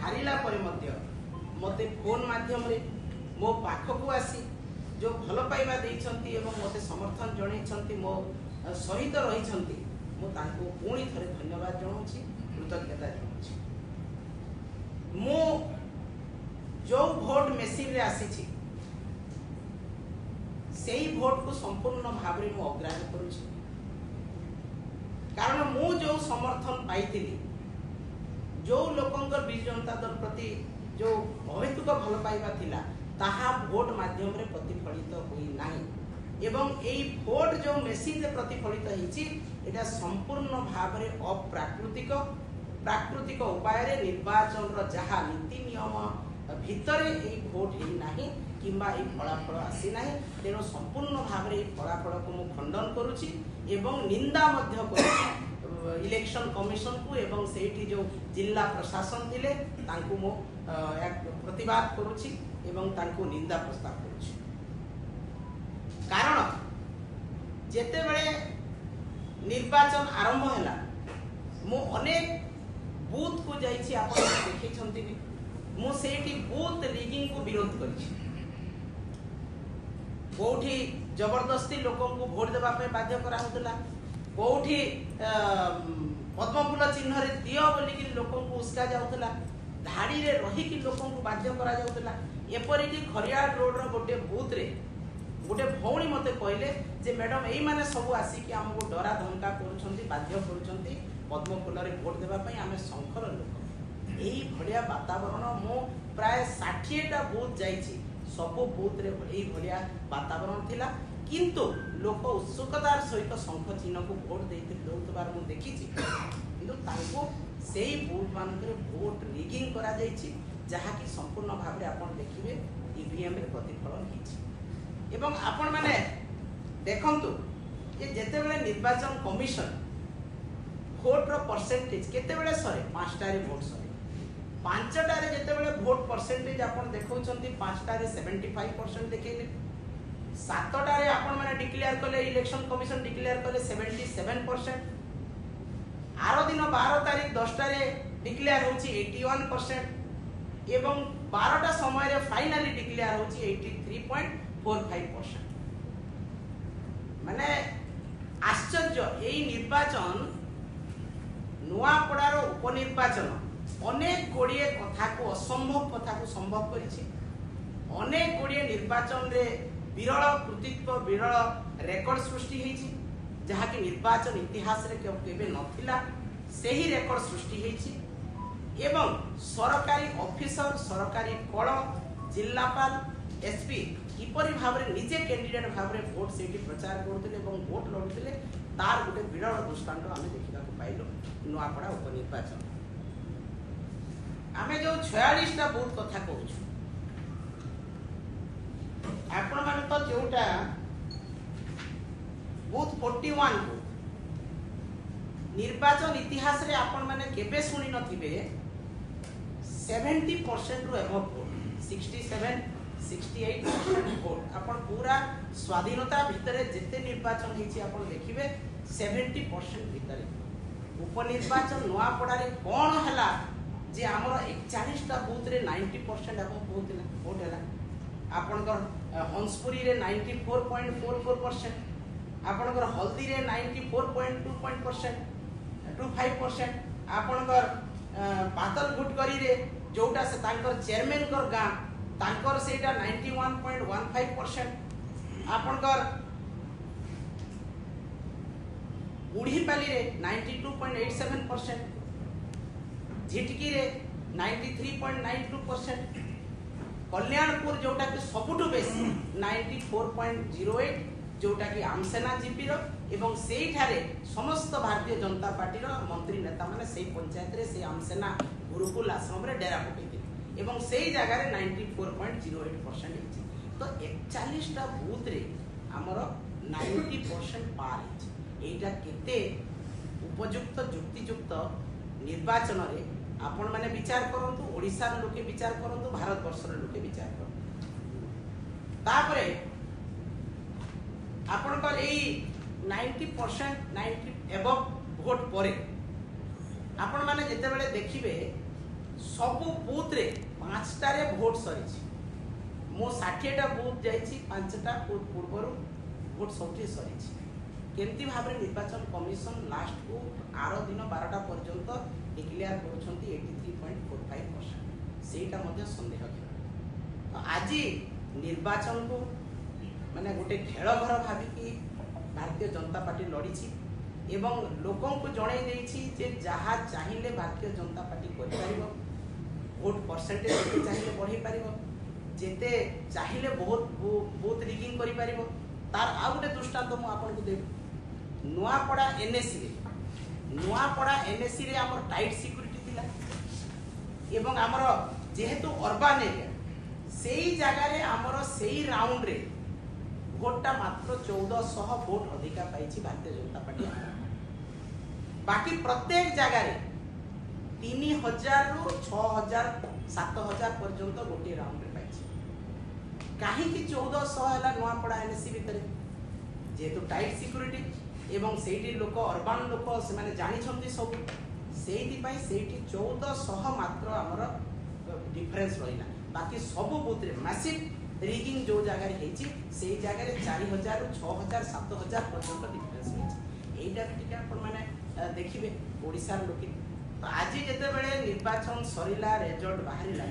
हारिला परे मते फोन माध्यम रे मो पाखक आसी जो भल पाइबा देइछंती एवं मते समर्थन जणैछंती मो सहित रहिछंती मो तांको पुणी थरे धन्यवाद जणाउछि कृतज्ञता जणाउछि। मो जो भोट मेसिन रे आसी सेही भोट को संपूर्ण भाव में अग्राह्य करुछि कारण मु जो समर्थन पाई जो लोकंकर बिजु जनता दल प्रति जो अहेतुक भल पाइबा थिला ताहा भोट माध्यम रे प्रतिफलित होई नाही एवं एई भोट जो मेसिन रे प्रतिफलित हिची एटा संपूर्ण भाव में अप्राकृतिक प्राकृतिक उपाय रे निर्वाचन रो जहा नीति नियम भितरे एई भोट ही नाही किंबा एई फलाफल आसी नाही तेनो संपूर्ण भाव में फलाफल को मु खंडन करूची एवं निंदा मध्य करूची इलेक्शन कमिशन को एवं सेठी जो जिला प्रशासन थिले तांको मु प्रतिवाद करूची एवं तांको निंदा प्रस्ताव करूची कारण जेते बेले निर्वाचन आरंभ हैला मु अनेक बूथ को जाइछि आपण देखै छंती मु सेठी बूथ रिगिंग को विरोध करिछि कोठी जबरदस्ती लोकों को वोट देवा पे बाध्य करा होतला कोठी पद्मफूल चिन्ह रे दियो बोली कि लोकों को उसका जाउतला धाड़ी रे रही कि लोकों को बाध्य करा जाउतला एपरि कि खरियाड रोड रो गोटे बूथ रे गोटे भौणी मते कहले जे मैडम एई माने सब आसी कि हमको डरा धमका करूछंती बाध्य करूछंती पद्मफूल रे वोट देवा पई आमे संखर लोक एई भलिया वातावरण मो प्राय 60 टा बूथ जाईची सब बूथ रे एई भलिया वातावरण थिला किंतु लोक उत्सुकतार सहित शंख चिन्ह को वोट देते दउतबार मु देखिछि किंतु तांको सेही बूथ मानकरे वोट रिगिंग करा जाईछि जहा कि संपूर्ण भाव रे आपण देखिबे ईवीएम रे प्रतिफलन हिछि एवं आपण माने देखंतु ये जेते बेले निर्वाचन कमिशन वोट रो परसेंटेज केते बेले सरे 5टा रे वोट सरे 5टा रे जेते बेले वोट परसेंटेज आपण देखौछंती 5टा रे 75% देखैले 7टा रे आपण माने डिक्लेयर कले इलेक्शन कमिशन डिक्लेयर कले 77% आरो दिन 12 तारिख 10टा रे डिक्लेयर होची 81% एवं 12टा समय रे फाइनली डिक्लेयर होची 83.45% माने आश्चर्य एई निर्वाचन नुआपड़ार उपनिर्वाचन अनेक गोड़िए कथा को असंभव कथा को संभव करिछि अनेक गोड़िए निर्वाचन रे विरल कृतित्व विरल रेकर्ड सृष्टि होइछि जहा कि निर्वाचन इतिहास रे केबे नथिला सेही रेकर्ड सृष्टि होइछि एवं सरकारी ऑफिसर सरकारी कळ जिल्लापाल एसपी किपरि भाव रे निजे कैंडिडेट भाव रे वोट सेठी प्रचार करथिले एवं वोट लड़ुथिले तार गुटे विरल दृष्टांत आमे देखिबा को पाइलो नुआपड़ा उपनिर्वाचन आमे जो 46 टा बूथ कथा कहूछु आपण माने तो जोटा बूथ 41 को निर्वाचन इतिहास रे आपण माने केबे सुनी नथिबे 70% रो एबव वोट 67 68% वोट आपण पूरा स्वाधीनता भितरे जेते निर्वाचन हिची आपण देखिबे 70% भितरे उपनिर्वाचन नुआपड़ा रे कोन हला जे हमर 41 टा बूथ रे 90% एबव वोट हला आपनकर हंसपुरी रे 94.44% आपनकर हल्दी रे 94.25% आपनकर पातल गुटकरी रे जोटा से तांकर चेयरमैन कर गां तांकर सेटा 91.15% आपनकर बुढ़ीपाली रे 92.87% झिटकी रे 93.92% कल्याणपुर जोटा कि सबुठु बेसी 94.08 जोटा कि आमसेना जीपी रो एवं सेही ठारे समस्त भारतीय जनता पार्टी रो मंत्री नेता माने सेही पंचायत रे से आमसेना गुरुकुल आश्रम रे डेरा पकेइते एवं सेही जगह रे 94.08% हिची तो 41 टा बूथ रे हमर 90% पार हिची एटा केते उपयुक्त युक्तियुक्त निर्वाचन रे आपण माने विचार करंतु ओडिसा रे लोके विचार करंतु भारत वर्ष रे लोके विचार करंतु तापरे आपण कर एई 90% 90 एबव वोट परे आपण माने जेते बेले देखिबे सबु बूथ रे 5टारे भोट सरी मो 60टा बूथ जाइछि 5टा पूर्वर भोट सबठी सरी केमती भाव निर्वाचन कमिशन लास्ट को आर दिन 12टा पर्यंत डिक्लेयर करुछंती 83.45% सेटा मध्य संदेह तो आज निर्वाचन को माने गोटे खेल घर भाविकी भारतीय जनता पार्टी लड़ी एवं लोकों को जणै देछि जे जहा चाहिए भारतीय जनता पार्टी कर पारिबो वोट परसेंटेज चाहिए बढ़ी पारिबो जेते चाहिए बहुत बहुत रिगिंग करि पारिबो तार आ गोटे दृष्टांत मु आपन को देबी नुआपड़ा एनएससी रे हमर टाइट सिक्योरिटी थिला एवं हमर जेहेतु अर्बन एरिया सेही जगह रे हमर सेही राउंड रे भोटटा मात्र 1400 भोट अधिका पाइछि भारतीय जनता पार्टी बाकी प्रत्येक जगह रे 3000 रु 6000 7000 पर्यंत गोटे राउंड रे पाइछि काहे कि 1400 हला नुआपड़ा एनएससी भितरे जेहेतु टाइट सिक्योरिटी एवं सेठी लोक अर्बन लोक से माने जानि छंती सब सेठी पई सेठी 1400 मात्र हमर डिफरेंस रहिला बाकी सब बूथ रे मैसिव रिगिंग जो जगह हेची से जगह रे 4000 रु 6000 7000 पर्यंत डिफरेंस हेची एटा टिका अपन माने देखिबे ओडिसा लोक तो आज जेते बेले निर्वाचन सरीला रिजल्ट बाहरिला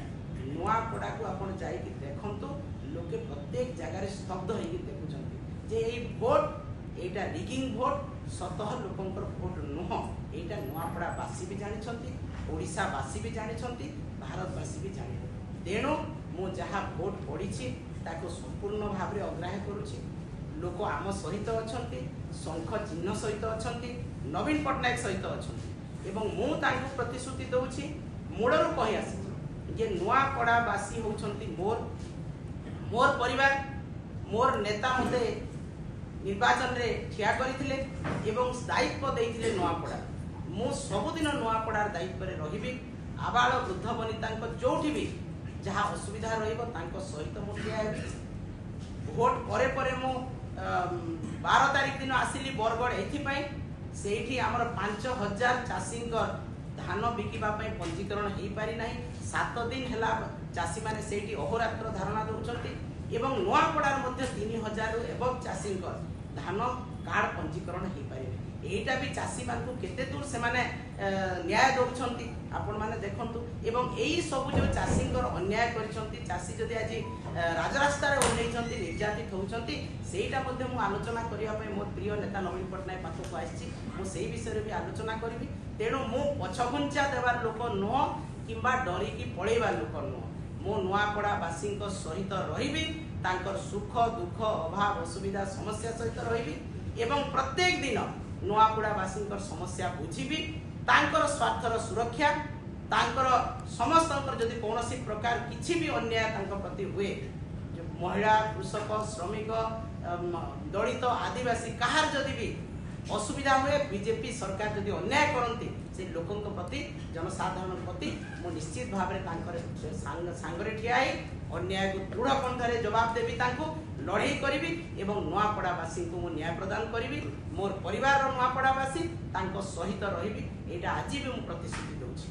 नुआपड़ा को अपन जाई कि देखंतु लोके प्रत्येक जगह रे स्तब्ध होई कि देखुचंती जे एई वोट एटा रिगिंग वोट सतह लोकंकर वोट नुह एटा नुआपड़ा बासी भी जानि छंती ओडिसा बासी भी जानि छंती भारत बासी भी जानि तेणु मु जहा वोट पड़ीछि ताको संपूर्ण भाव रे अग्राह्य करूछि लोक आम सहित अछंती शंख चिन्ह सहित अछंती नवीन पटनायक सहित अछंती एवं मु तांको प्रतिश्रुति दउछि मूलरू कहि आसी जे नुआपड़ा बासी होउछंती मोर परिवार मोर नेता मते निर्वाचन रे ठिया करिथिले एवं दायित्व देइथिले नुआपड़ा मु सबुदिन नुआपड़ार दायित्व रे रहिबी आबाल वृद्ध वनितांको जोठी भी जहाँ असुविधा रहिबो तांको सहित मु ठिया हेबी भोट परे परे मु 12 तारिख दिन आसिली बरगड़ एथि पई सेठी हमर 5000 चाषींकर धान बिकिबा पई पंजीकरण हेई पारि नाही 7 दिन हेला चाषी माने सेठी अहोरात्र धारणा दउचंती एवं नुआपड़ार मध्य 3000 एवं चाषींकर धान कार्ड पंजीकरण हेई पारि एटा भी चाषी मानकु केते दूर से माने न्याय दउछंती आपण माने देखंतु एवं एई सब जो चाषींकर अन्याय करिसंती चाषी जदि आज राजरास्ता रे ओल्लेइछंती निर्यातित होउछंती सेटा मध्ये मु आलोचना करिया पई मोर प्रिय नेता नवीन पटनायक पाखक आइछि मु सेही विषय रे भी आलोचना करबी तेणु मु पछघुंचा देवार लोक न किंबा डरी की पळेवा लोक न मो नुआपड़ा बासींक सहित रहिबी तांकर सुख दुख अभाव असुविधा समस्या सहित रहिबी एवं प्रत्येक दिन नुआपड़ा बासींकर समस्या बुझिबी तांकर स्वार्थर सुरक्षा तांकर समस्तंकर जदि कोनोसी प्रकार किछि भी अन्याय तांकर प्रति हुए जो महिला कृषक श्रमिक दलित आदिवासी कहार जदि भी असुविधा हुए बीजेपी सरकार जदि अन्याय करंती से लोकन प्रति जनसाधारण प्रति मु निश्चित भाव में तांकर सांगरे ठियाई अन्याय को दृढ़ कंठरे जवाब देबी तांको लड़ाई करी एवं नुआपड़ावासी को मु न्याय प्रदान करी मोर परिवार नुआपड़ावासी तांको सहित रही एटा आज भी मु प्रतिश्रुति दूची।